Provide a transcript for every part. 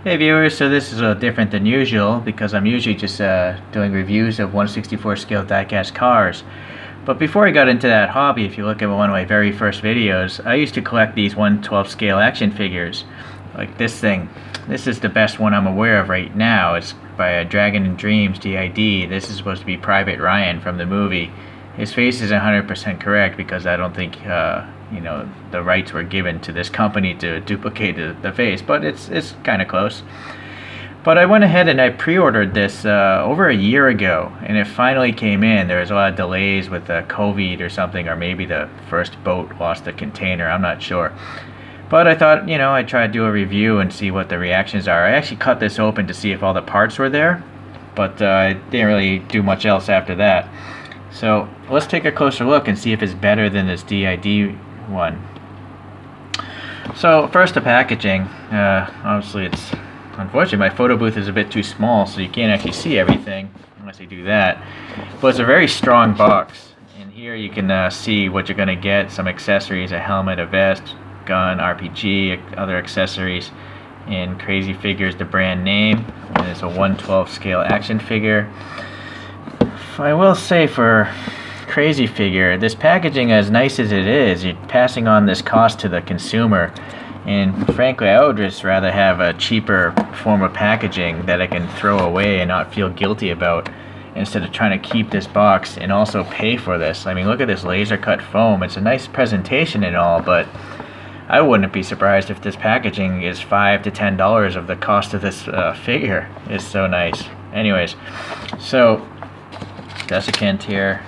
Hey viewers, so this is a little different than usual because I'm usually just doing reviews of 1/64 scale diecast cars. But before I got into that hobby, if you look at one of my very first videos, I used to collect these 1/12 scale action figures. Like this thing. This is the best one I'm aware of right now. It's by Dragon and Dreams DID. This is supposed to be Private Ryan from the movie. His face isn't 100% correct because I don't think the rights were given to this company to duplicate the face, but it's kind of close. But I went ahead and I pre-ordered this over a year ago, and it finally came in. There was a lot of delays with COVID or something, or maybe the first boat lost the container. I'm not sure. But I thought, I'd try to do a review and see what the reactions are. I actually cut this open to see if all the parts were there, but I didn't really do much else after that. So let's take a closer look and see if it's better than this DID one. So first, the packaging. Obviously, unfortunately my photo booth is a bit too small, so you can't actually see everything unless you do that. But it's a very strong box. And here you can see what you're going to get: some accessories, a helmet, a vest, gun, RPG, other accessories. And Crazy Figure's the brand name. And it's a 1/12 scale action figure. I will say, for Crazy Figure, this packaging, as nice as it is, you're passing on this cost to the consumer, and frankly I would just rather have a cheaper form of packaging that I can throw away and not feel guilty about, instead of trying to keep this box and also pay for this. I mean, look at this laser cut foam. It's a nice presentation and all, but I wouldn't be surprised if this packaging is $5 to $10 of the cost of this figure. It's so nice. Anyways, so desiccant here.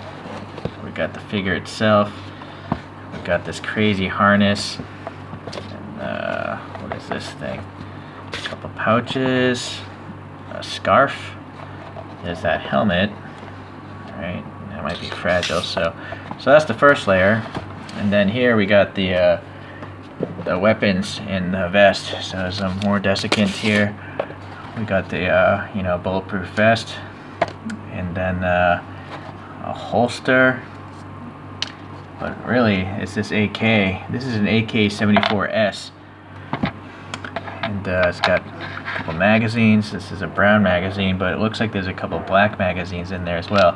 We got the figure itself. We got this crazy harness. And what is this thing? A couple pouches, a scarf. There's that helmet. All right, that might be fragile. So that's the first layer. And then here we got the weapons in the vest. So there's some more desiccant here. We got the bulletproof vest, and then a holster. But really, it's this AK. This is an AK-74S, and it's got a couple magazines. This is a brown magazine, but it looks like there's a couple black magazines in there as well.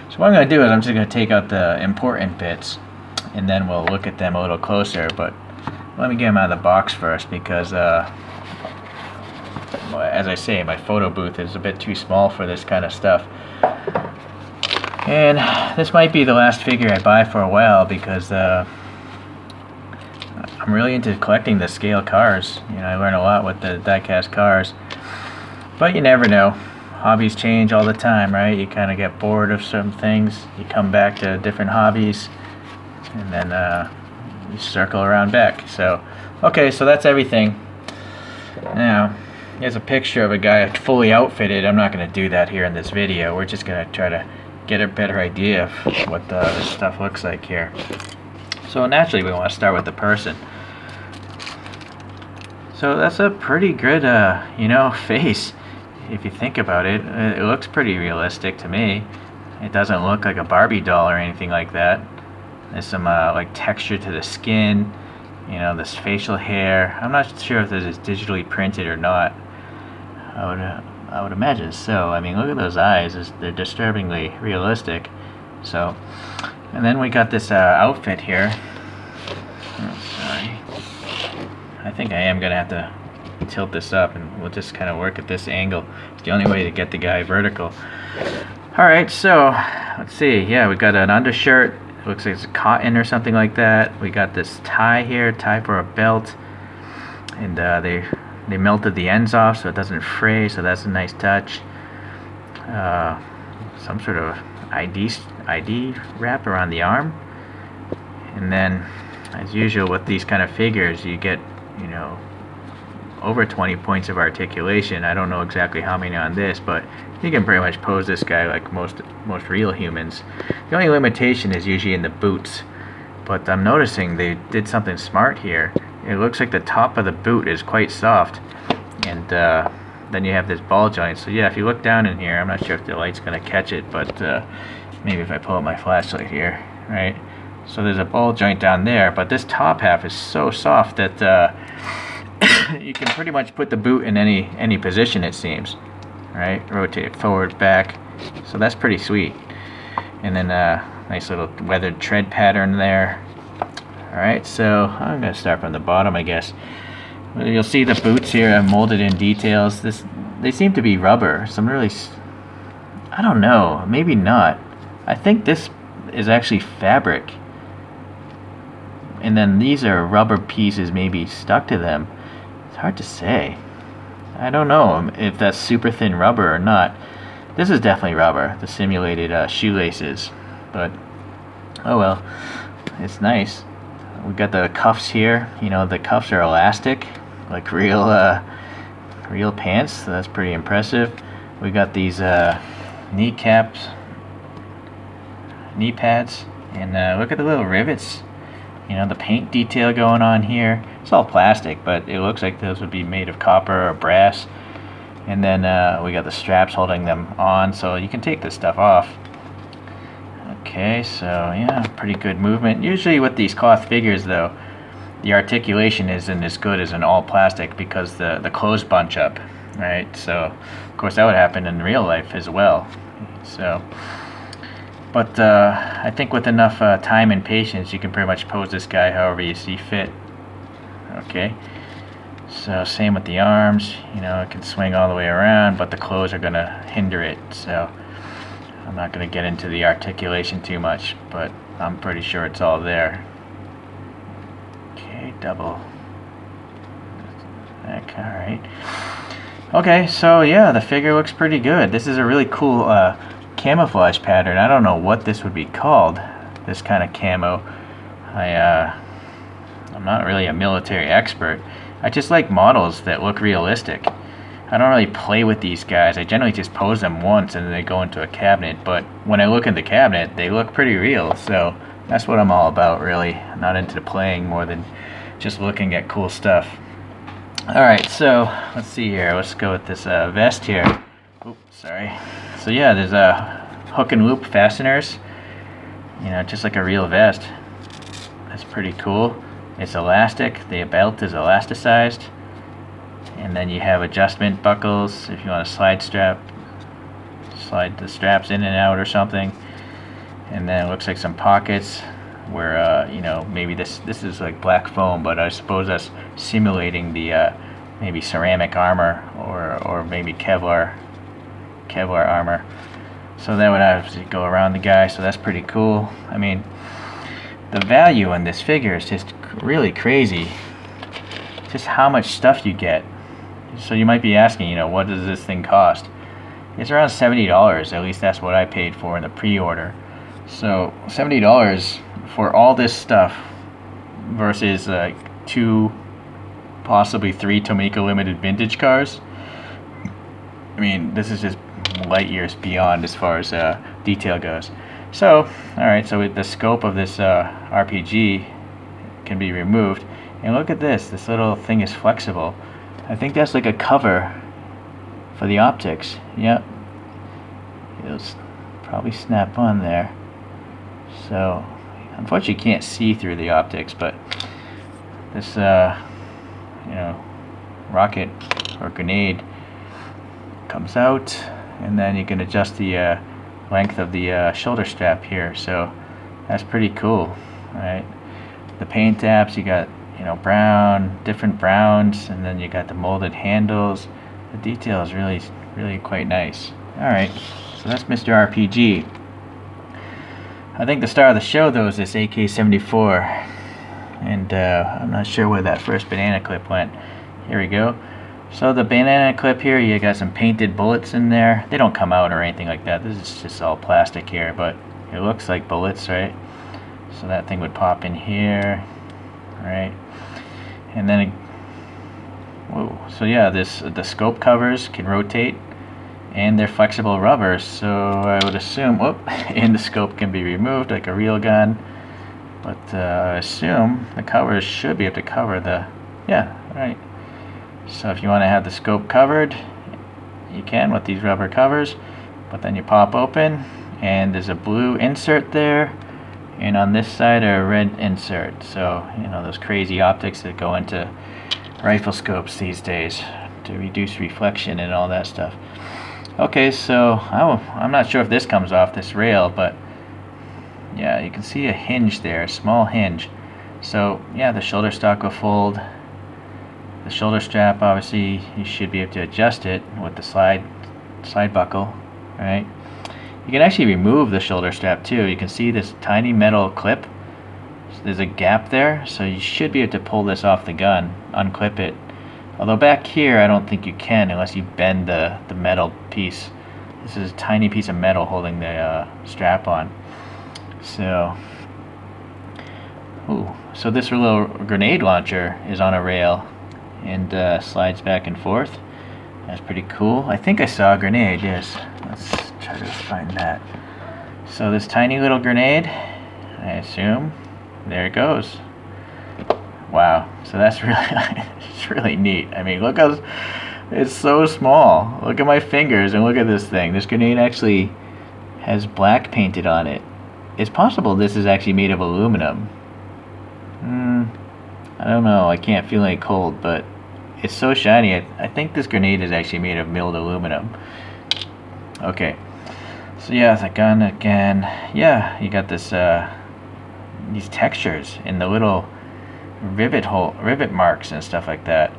So what I'm going to do is I'm just going to take out the important bits, and then we'll look at them a little closer. But let me get them out of the box first, because as I say, my photo booth is a bit too small for this kind of stuff. And this might be the last figure I buy for a while, because I'm really into collecting the scale cars. I learn a lot with the diecast cars. But you never know. Hobbies change all the time, right? You kind of get bored of some things. You come back to different hobbies, and then you circle around back. So, okay, so that's everything. Now, here's a picture of a guy fully outfitted. I'm not going to do that here in this video. We're just going to try to get a better idea of what this stuff looks like here. So naturally we want to start with the person. So that's a pretty good face, if you think about it. It looks pretty realistic to me. It doesn't look like a Barbie doll or anything like that. There's some like texture to the skin, this facial hair. I'm not sure if this is digitally printed or not. I would imagine so. I mean, look at those eyes. They're disturbingly realistic. So, and then we got this outfit here. Oh, sorry. I think I am going to have to tilt this up, and we'll just kind of work at this angle. It's the only way to get the guy vertical. Alright, so, let's see. Yeah, we got an undershirt. It looks like it's cotton or something like that. We got this tie here, tie for a belt. And they melted the ends off so it doesn't fray, so that's a nice touch. Some sort of ID wrap around the arm. And then, as usual with these kind of figures, you get, over 20 points of articulation. I don't know exactly how many on this, but you can pretty much pose this guy like most real humans. The only limitation is usually in the boots. But I'm noticing they did something smart here. It looks like the top of the boot is quite soft, and then you have this ball joint. So yeah, if you look down in here, I'm not sure if the light's going to catch it, but maybe if I pull up my flashlight here, right? So there's a ball joint down there, but this top half is so soft that you can pretty much put the boot in any position, it seems. Right, rotate it forward, back. So that's pretty sweet. And then nice little weathered tread pattern there. Alright, so I'm going to start from the bottom, I guess. You'll see the boots here are molded in details. They seem to be rubber. Some really, I don't know, maybe not. I think this is actually fabric. And then these are rubber pieces maybe stuck to them. It's hard to say. I don't know if that's super thin rubber or not. This is definitely rubber, the simulated shoelaces. But, oh well, it's nice. We got the cuffs here. You know, the cuffs are elastic, like real pants. So that's pretty impressive. We got these knee pads, and look at the little rivets. You know, the paint detail going on here. It's all plastic, but it looks like those would be made of copper or brass. And then we got the straps holding them on, so you can take this stuff off. Okay, so yeah, pretty good movement. Usually with these cloth figures though, the articulation isn't as good as an all plastic because the clothes bunch up, right? So of course that would happen in real life as well. So, but I think with enough time and patience, you can pretty much pose this guy however you see fit. Okay, so same with the arms. You know, it can swing all the way around, but the clothes are gonna hinder it. So I'm not going to get into the articulation too much, but I'm pretty sure it's all there. Okay, double. Alright. Okay, so yeah, the figure looks pretty good. This is a really cool camouflage pattern. I don't know what this would be called, this kind of camo. I'm not really a military expert. I just like models that look realistic. I don't really play with these guys. I generally just pose them once and then they go into a cabinet, but when I look in the cabinet, they look pretty real, so that's what I'm all about, really. I'm not into playing more than just looking at cool stuff. Alright, so let's see here. Let's go with this vest here. Oops, sorry. So yeah, there's hook and loop fasteners, you know, just like a real vest. That's pretty cool. It's elastic. The belt is elasticized. And then you have adjustment buckles if you want to slide the straps in and out or something. And then it looks like some pockets where you know, maybe this is like black foam, but I suppose that's simulating the maybe ceramic armor or maybe Kevlar armor. So that would obviously go around the guy, so that's pretty cool. I mean, the value in this figure is just really crazy. Just how much stuff you get. So you might be asking, you know, what does this thing cost? It's around $70, at least that's what I paid for in the pre-order. So $70 for all this stuff versus like 2, possibly 3 Tomica limited vintage cars. I mean, this is just light years beyond as far as detail goes. So, alright, so with the scope of this RPG can be removed. And look at this little thing is flexible. I think that's like a cover for the optics. Yep. It'll probably snap on there. So, unfortunately you can't see through the optics, but this, you know, rocket or grenade comes out, and then you can adjust the length of the shoulder strap here. So, that's pretty cool, right? The paint apps, you got, you know, brown, different browns, and then you got the molded handles. The detail is really quite nice. Alright, so that's Mr. RPG. I think the star of the show though is this AK-74, and I'm not sure where that first banana clip went. Here we go. So the banana clip here, you got some painted bullets in there. They don't come out or anything like that. This is just all plastic here, but it looks like bullets, right? So that thing would pop in here, right? And then, whoa. So yeah, the scope covers can rotate, and they're flexible rubber. So I would assume, whoop, and the scope can be removed like a real gun. But I assume the covers should be able to cover the, yeah, right. So if you want to have the scope covered, you can with these rubber covers. But then you pop open, and there's a blue insert there. And on this side a red insert. So, you know, those crazy optics that go into rifle scopes these days to reduce reflection and all that stuff. Okay, so I'm not sure if this comes off this rail, but yeah, you can see a hinge there, a small hinge. So yeah, the shoulder stock will fold. The shoulder strap, obviously, you should be able to adjust it with the slide buckle, right? You can actually remove the shoulder strap too. You can see this tiny metal clip. So there's a gap there, so you should be able to pull this off the gun, unclip it. Although back here, I don't think you can unless you bend the metal piece. This is a tiny piece of metal holding the strap on. So, so this little grenade launcher is on a rail and slides back and forth. That's pretty cool. I think I saw a grenade, yes. Let's try to find that. So this tiny little grenade, I assume, there it goes. Wow, so that's really, it's really neat. I mean, look how, it's so small. Look at my fingers and look at this thing. This grenade actually has black painted on it. It's possible this is actually made of aluminum. I don't know, I can't feel any cold, but it's so shiny. I think this grenade is actually made of milled aluminum. Okay, so yeah, the gun again. Yeah, you got this these textures in the little rivet marks and stuff like that.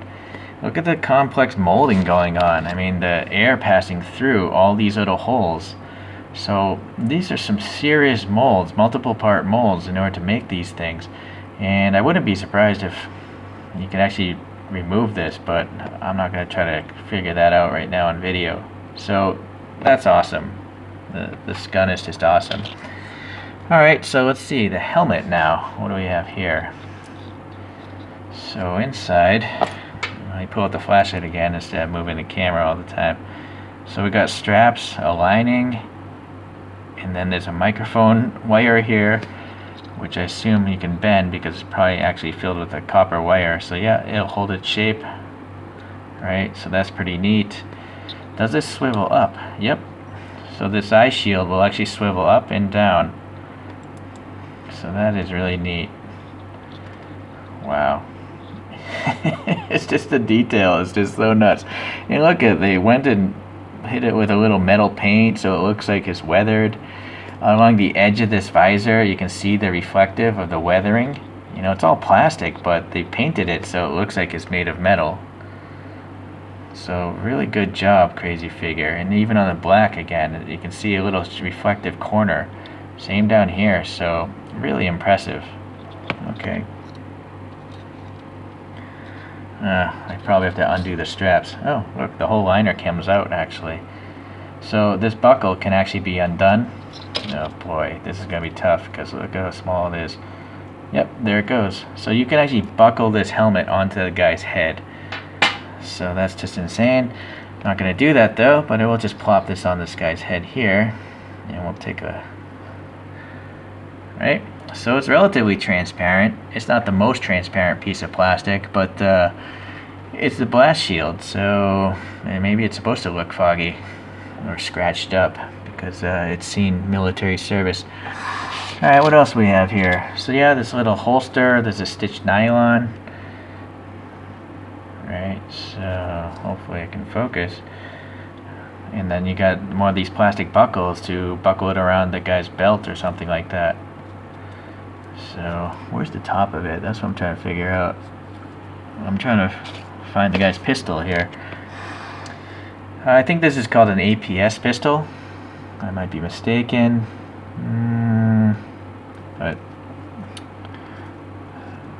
Look at the complex molding going on. I mean, the air passing through all these little holes. So these are some serious molds, multiple part molds in order to make these things. And I wouldn't be surprised if you can actually remove this, but I'm not going to try to figure that out right now on video. So that's awesome. This gun is just awesome. Alright, so let's see the helmet now. What do we have here? So inside, let me pull out the flashlight again instead of moving the camera all the time. So we got straps, a lining, and then there's a microphone wire here, which I assume you can bend because it's probably actually filled with a copper wire. So yeah, it'll hold its shape. Right, so that's pretty neat. Does this swivel up? Yep. So this eye shield will actually swivel up and down. So that is really neat. Wow. It's just the detail, it's just so nuts. And look at, they went and hit it with a little metal paint so it looks like it's weathered. Along the edge of this visor, you can see the reflective of the weathering. You know, it's all plastic, but they painted it so it looks like it's made of metal. So really good job, Crazy Figure. And even on the black again, you can see a little reflective corner. Same down here, so really impressive. Okay. I probably have to undo the straps. Oh, look, the whole liner comes out actually. So this buckle can actually be undone. Oh boy, this is going to be tough because look at how small it is. Yep, there it goes. So you can actually buckle this helmet onto the guy's head. So that's just insane. Not going to do that though, but I will just plop this on this guy's head here. And we'll take a... Right? So it's relatively transparent. It's not the most transparent piece of plastic, but it's the blast shield. So maybe it's supposed to look foggy or scratched up because it's seen military service. Alright, what else we have here? So yeah, this little holster, there's a stitched nylon. Right, so hopefully I can focus. And then you got more of these plastic buckles to buckle it around the guy's belt or something like that. So where's the top of it? That's what I'm trying to figure out. I'm trying to find the guy's pistol here. I think this is called an APS pistol. I might be mistaken. But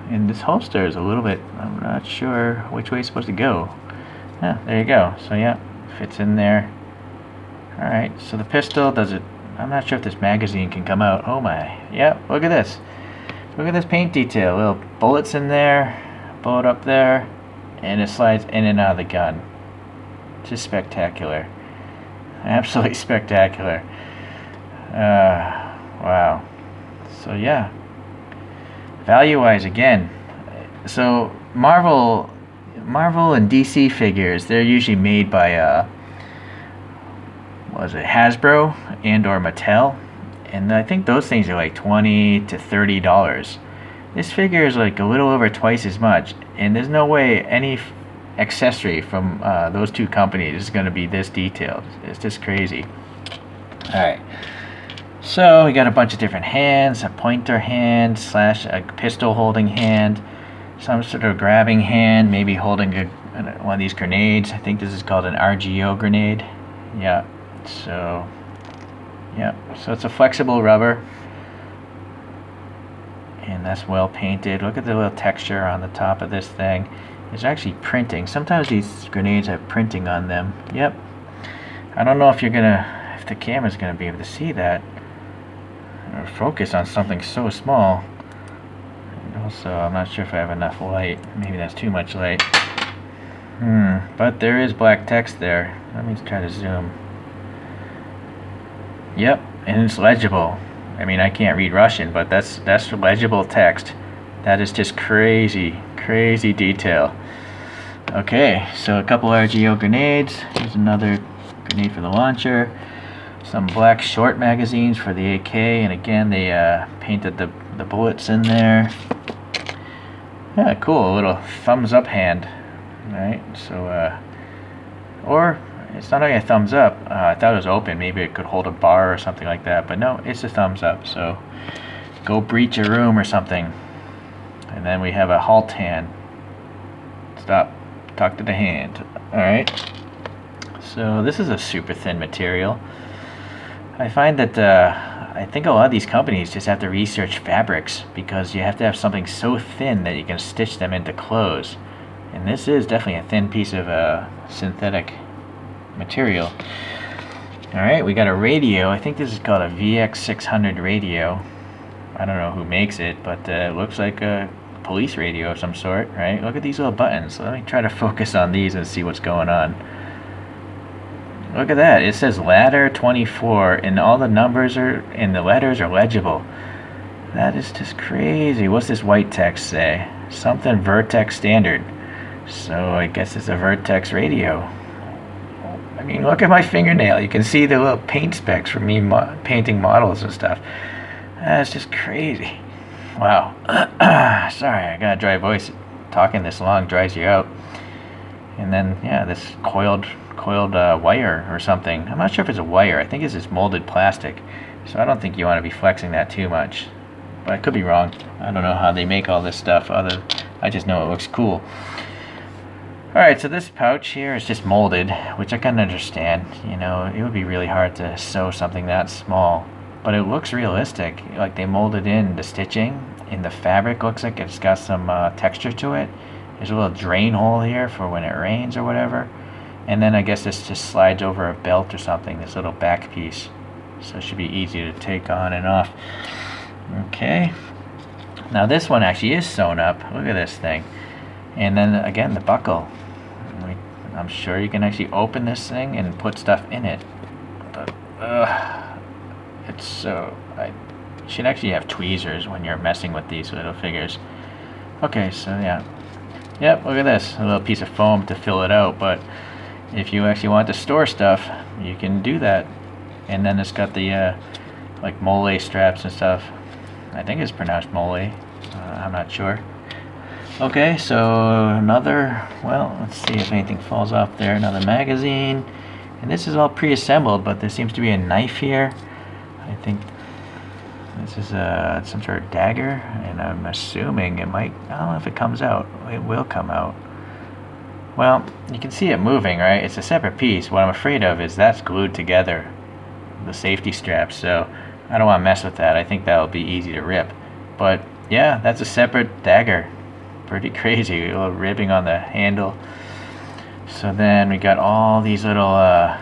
and this holster is a little bit, I'm not sure which way it's supposed to go. Yeah, there you go. So yeah, fits in there. Alright, so the pistol, does it, I'm not sure if this magazine can come out. Oh my, yeah, look at this. Look at this paint detail. Little bullets in there, bullet up there, and it slides in and out of the gun. Just spectacular. Absolutely spectacular. Wow. So yeah. Value-wise, again, so Marvel and DC figures, they're usually made by what was it, Hasbro and or Mattel, and I think those things are like $20 to $30. This figure is like a little over twice as much, and there's no way any accessory from those two companies is going to be this detailed. It's just crazy. Alright, so we got a bunch of different hands, a pointer hand slash a pistol holding hand, some sort of grabbing hand, maybe holding one of these grenades. I think this is called an RGO grenade. Yeah, so it's a flexible rubber, and that's well painted. Look at the little texture on the top of this thing. It's actually printing. Sometimes these grenades have printing on them. Yep. I don't know if the camera's gonna be able to see that or focus on something so small. And also, I'm not sure if I have enough light. Maybe that's too much light. But there is black text there. Let me try to zoom. Yep, and it's legible. I mean, I can't read Russian, but that's legible text. That is just crazy detail. Okay, so a couple RGO grenades. Here's another grenade for the launcher. Some black short magazines for the AK, and again they painted the bullets in there. Yeah, cool, a little thumbs up hand. Alright, so or it's not only a thumbs up. I thought it was open. Maybe it could hold a bar or something like that, but no, it's a thumbs up. So go breach a room or something. And then we have a halt hand. Stop. Talk to the hand. Alright. So this is a super thin material. I find that I think a lot of these companies just have to research fabrics, because you have to have something so thin that you can stitch them into clothes. And this is definitely a thin piece of synthetic material. Alright, we got a radio. I think this is called a VX600 radio. I don't know who makes it, but it looks like a police radio of some sort, right? Look at these little buttons. Let me try to focus on these and see what's going on. Look at that. It says ladder 24, and all the numbers and the letters are legible. That is just crazy. What's this white text say? Something Vertex standard. So I guess it's a Vertex radio. I mean, look at my fingernail. You can see the little paint specks from me painting models and stuff. That's just crazy. Wow. Sorry, I got a dry voice. Talking this long dries you out. And then, yeah, this coiled wire or something. I'm not sure if it's a wire. I think it's just molded plastic. So I don't think you want to be flexing that too much. But I could be wrong. I don't know how they make all this stuff. I just know it looks cool. Alright, so this pouch here is just molded, which I can understand. You know, it would be really hard to sew something that small. But it looks realistic. Like they molded in the stitching, and the fabric looks like it's got some texture to it. There's a little drain hole here for when it rains or whatever. And then I guess this just slides over a belt or something, this little back piece. So it should be easy to take on and off. Okay. Now this one actually is sewn up. Look at this thing. And then again, the buckle. I'm sure you can actually open this thing and put stuff in it. But, it's so... you should actually have tweezers when you're messing with these little figures. Okay, so yeah. Yep, look at this. A little piece of foam to fill it out, but if you actually want to store stuff, you can do that. And then it's got the like mole straps and stuff. I think it's pronounced mole. I'm not sure. Okay, so another, well, let's see if anything falls off there. Another magazine. And this is all pre-assembled, but there seems to be a knife here. I think this is some sort of dagger, and I'm assuming it might, I don't know if it comes out. It will come out. Well, you can see it moving, right? It's a separate piece. What I'm afraid of is that's glued together, the safety straps, so I don't want to mess with that. I think that'll be easy to rip. But yeah, that's a separate dagger. Pretty crazy, a little ribbing on the handle. So then we got all these little, I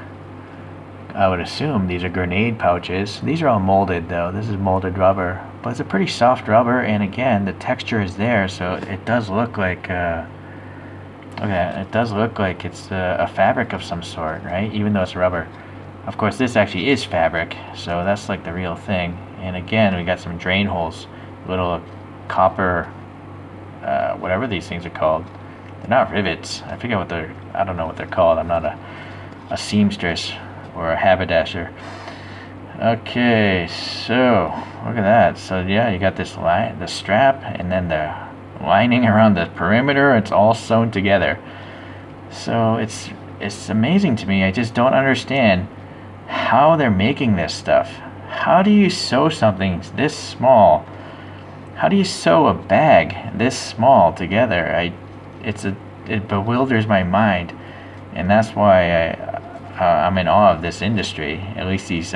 would assume these are grenade pouches. These are all molded though. This is molded rubber, but it's a pretty soft rubber, and again, the texture is there, so it does look like, okay, it does look like it's a fabric of some sort, right? Even though it's rubber. Of course, this actually is fabric, so that's like the real thing. And again, we got some drain holes, little copper, whatever these things are called. They're not rivets. I forget what I don't know what they're called. I'm not a seamstress or a haberdasher. Okay, so look at that. So yeah, you got this line, the strap, and then the lining around the perimeter. It's all sewn together. So it's amazing to me. I just don't understand how they're making this stuff. How do you sew something this small? How do you sew a bag this small together? It bewilders my mind, and that's why I'm in awe of this industry. At least these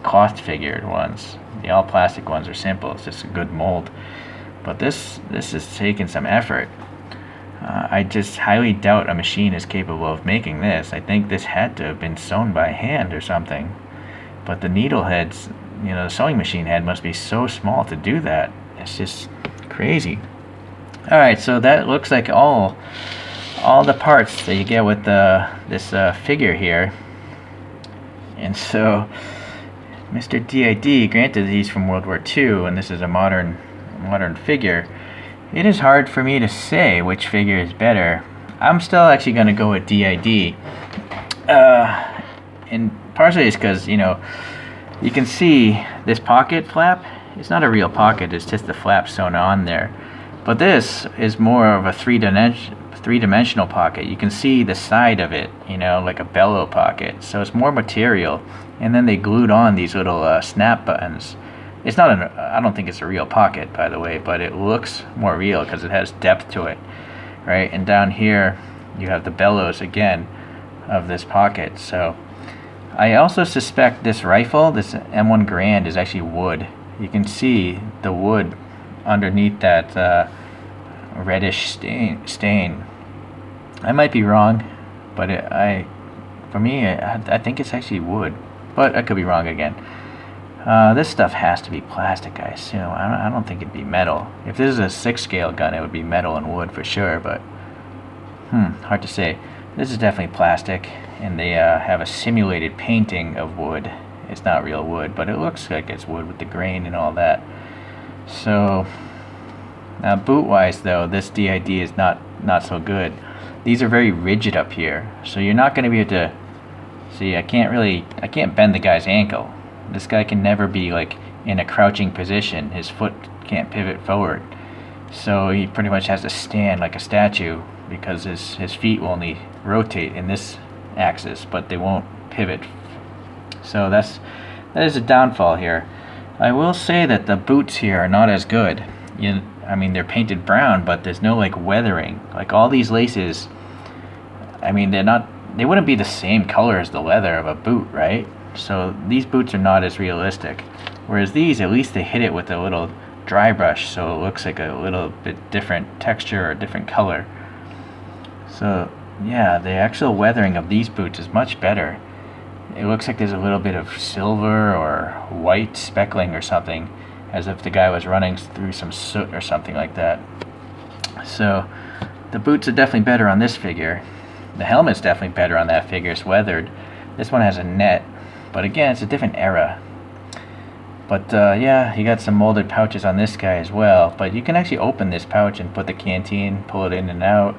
cloth figured ones. The all plastic ones are simple. It's just a good mold. But this is taking some effort. I just highly doubt a machine is capable of making this. I think this had to have been sewn by hand or something. But the needle heads, the sewing machine head must be so small to do that. It's just crazy. Alright, so that looks like all the parts that you get with this figure here. And so Mr. DID, granted he's from World War II and this is a modern figure, it is hard for me to say which figure is better. I'm still actually going to go with DID. And partially it's because, you can see this pocket flap. It's not a real pocket, it's just the flap sewn on there. But this is more of a three-dimensional pocket. You can see the side of it, like a bellow pocket. So it's more material. And then they glued on these little snap buttons. It's not I don't think it's a real pocket, by the way, but it looks more real because it has depth to it, right? And down here, you have the bellows again of this pocket. So I also suspect this rifle, this M1 Garand, is actually wood. You can see the wood underneath that reddish stain. I might be wrong, but for me, I think it's actually wood, but I could be wrong again. This stuff has to be plastic, I assume. I don't think it'd be metal. If this is a 6 scale gun, it would be metal and wood for sure, but hard to say. This is definitely plastic, and they have a simulated painting of wood. It's not real wood, but it looks like it's wood with the grain and all that. So, now boot-wise though, this DID is not so good. These are very rigid up here, so you're not going to be able to see. I can't bend the guy's ankle. This guy can never be like in a crouching position. His foot can't pivot forward, so he pretty much has to stand like a statue because his feet will only rotate in this axis, but they won't pivot. So that is a downfall here. I will say that the boots here are not as good. I mean, they're painted brown, but there's no like weathering. Like all these laces, I mean, they wouldn't be the same color as the leather of a boot, right? So these boots are not as realistic. Whereas these, at least they hit it with a little dry brush, so it looks like a little bit different texture or different color. So yeah, the actual weathering of these boots is much better. It looks like there's a little bit of silver or white speckling or something, as if the guy was running through some soot or something like that. So the boots are definitely better on this figure. The helmet's definitely better on that figure. It's weathered. This one has a net, but again, it's a different era. But yeah, you got some molded pouches on this guy as well. But you can actually open this pouch and put the canteen, pull it in and out.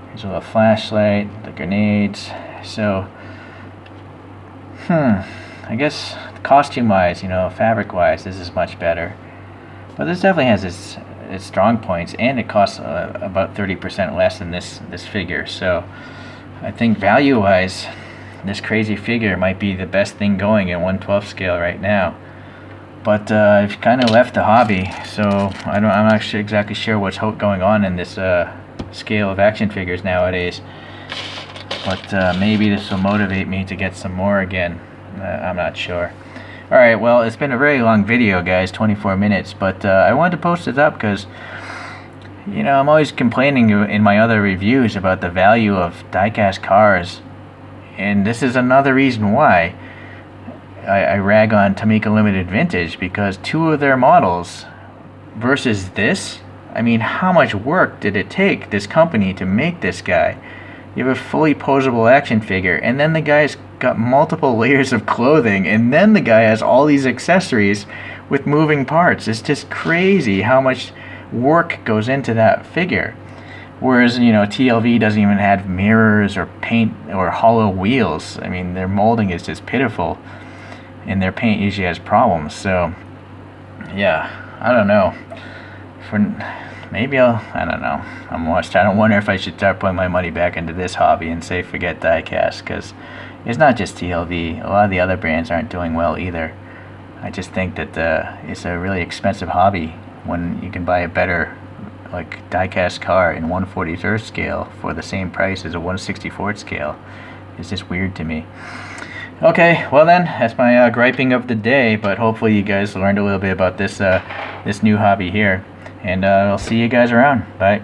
Here's a little flashlight, the grenades. So, I guess costume-wise, fabric-wise, this is much better. But this definitely has its strong points, and it costs about 30% less than this figure. So, I think value-wise, this crazy figure might be the best thing going in 1/12 scale right now. But I've kind of left the hobby, so I'm not actually exactly sure what's going on in this scale of action figures nowadays. But maybe this will motivate me to get some more again. I'm not sure. Alright, well, it's been a very long video, guys, 24 minutes, but I wanted to post it up because, I'm always complaining in my other reviews about the value of diecast cars, and this is another reason why I rag on Tamiya Limited Vintage, because 2 of their models versus this, I mean, how much work did it take this company to make this guy? You have a fully posable action figure, and then the guy's got multiple layers of clothing, and then the guy has all these accessories with moving parts. It's just crazy how much work goes into that figure. Whereas, TLV doesn't even have mirrors or paint or hollow wheels. I mean, their molding is just pitiful, and their paint usually has problems. So, yeah, I don't know. maybe I don't know. I'm starting to wonder if I should start putting my money back into this hobby and say forget diecast, because it's not just TLV. A lot of the other brands aren't doing well either. I just think that it's a really expensive hobby when you can buy a better like diecast car in 1/43 scale for the same price as a 1/64 scale. It's just weird to me. Okay, well then, that's my griping of the day, but hopefully you guys learned a little bit about this this new hobby here, and I'll see you guys around. Bye.